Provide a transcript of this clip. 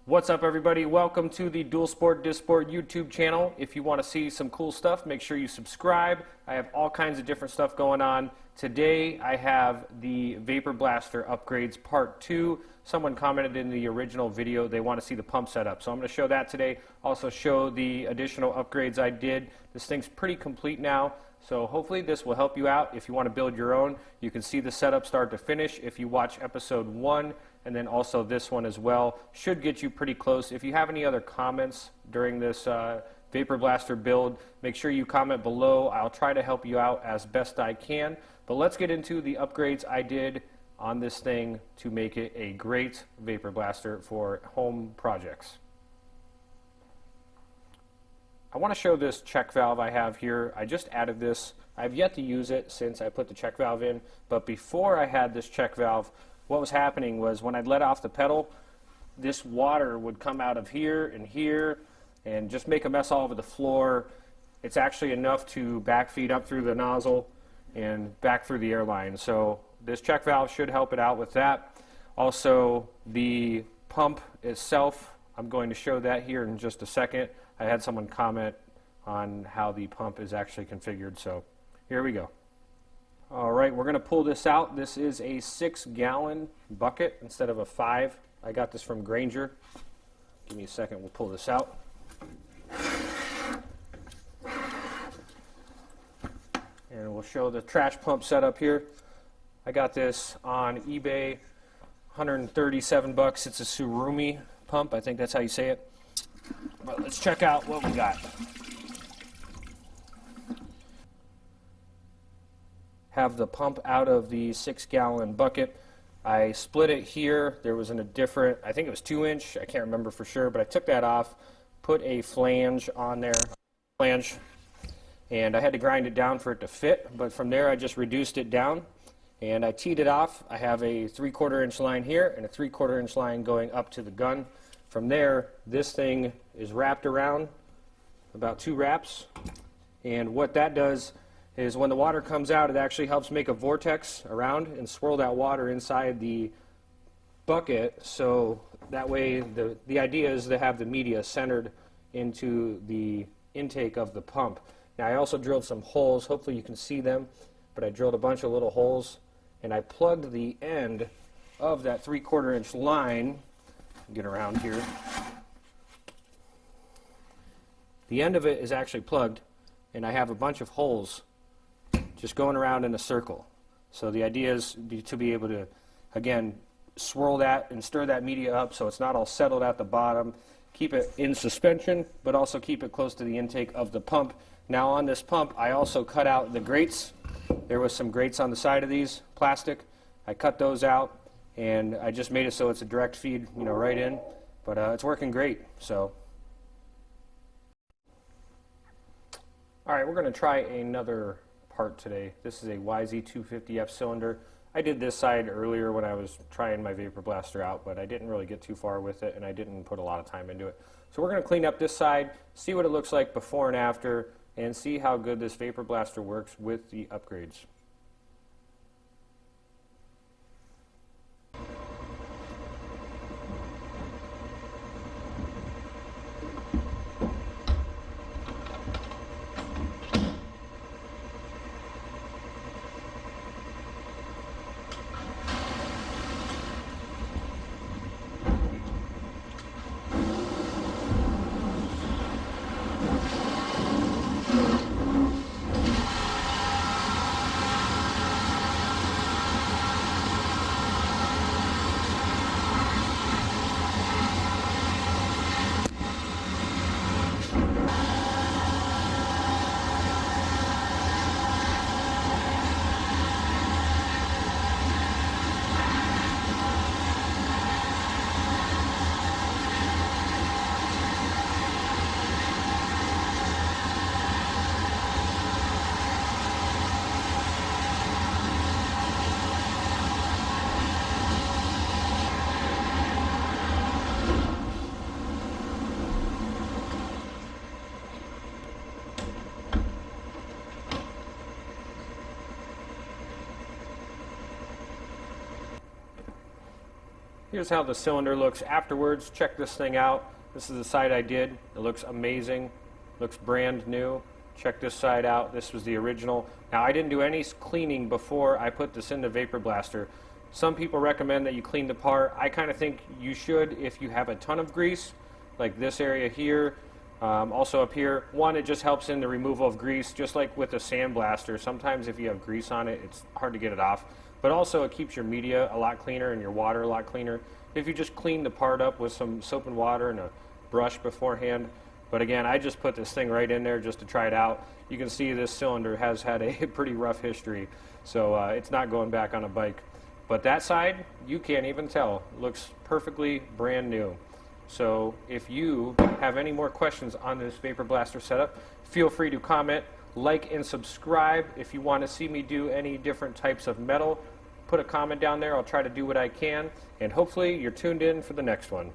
What's up, everybody? Welcome to the Dual Sport Disc Sport YouTube channel. If you want to see some cool stuff, make sure you subscribe. I have all kinds of different stuff going on. Today I have the Vapor Blaster upgrades part 2. Someone commented in the original video they want to see the pump setup, so I'm going to show that today. Also show the additional upgrades I did. This thing's pretty complete now, so hopefully this will help you out. If you want to build your own, you can see the setup start to finish if you watch episode 1. And then also this one as well. Should get you pretty close. If you have any other comments during this Vapor Blaster build, make sure you comment below. I'll try to help you out as best I can. But let's get into the upgrades I did on this thing to make it a great Vapor Blaster for home projects. I want to show this check valve I have here. I just added this. I've yet to use it since I put the check valve in. But before I had this check valve, what was happening was when I'd let off the pedal, this water would come out of here and just make a mess all over the floor. It's actually enough to backfeed up through the nozzle and back through the airline. So this check valve should help it out with that. Also, the pump itself, I'm going to show that here in just a second. I had someone comment on how the pump is actually configured, so here we go. All right, we're going to pull this out. This is a 6-gallon bucket instead of a 5. I got this from Grainger. Give me a second, we'll pull this out. And we'll show the trash pump setup here. I got this on eBay, 137 bucks. It's a Surumi pump, I think that's how you say it. But let's check out what we got. Have the pump out of the 6-gallon bucket. I split it here. There was a different, I think it was 2-inch, I can't remember for sure, but I took that off, put a flange on there, and I had to grind it down for it to fit, but from there I just reduced it down and I teed it off. I have a 3/4 inch line here and a 3/4 inch line going up to the gun. From there, this thing is wrapped around, about 2 wraps, and what that does is when the water comes out, it actually helps make a vortex around and swirl that water inside the bucket, so that way the idea is to have the media centered into the intake of the pump. Now I also drilled some holes, hopefully you can see them, but I drilled a bunch of little holes and I plugged the end of that 3/4 inch line, get around here, the end of it is actually plugged and I have a bunch of holes just going around in a circle. So the idea is to be able to, again, swirl that and stir that media up so it's not all settled at the bottom. Keep it in suspension, but also keep it close to the intake of the pump. Now on this pump, I also cut out the grates. There was some grates on the side of these, plastic. I cut those out, and I just made it so it's a direct feed, right in. But it's working great, so. All right, we're gonna try another part today. This is a YZ250F cylinder. I did this side earlier when I was trying my Vapor Blaster out, but I didn't really get too far with it and I didn't put a lot of time into it. So we're going to clean up this side, see what it looks like before and after, and see how good this Vapor Blaster works with the upgrades. Here's how the cylinder looks afterwards. Check this thing out. This is the side I did. It looks amazing. Looks brand new. Check this side out. This was the original. Now, I didn't do any cleaning before I put this in the Vapor Blaster. Some people recommend that you clean the part. I kind of think you should if you have a ton of grease, like this area here. Also up here, one, it just helps in the removal of grease, just like with a sandblaster. Sometimes if you have grease on it, it's hard to get it off. But also it keeps your media a lot cleaner and your water a lot cleaner if you just clean the part up with some soap and water and a brush beforehand. But again, I just put this thing right in there just to try it out. You can see this cylinder has had a pretty rough history, so it's not going back on a bike. But that side, you can't even tell. It looks perfectly brand new. So if you have any more questions on this Vapor Blaster setup, feel free to comment, like, and subscribe. If you want to see me do any different types of metal, put a comment down there. I'll try to do what I can. And hopefully you're tuned in for the next one.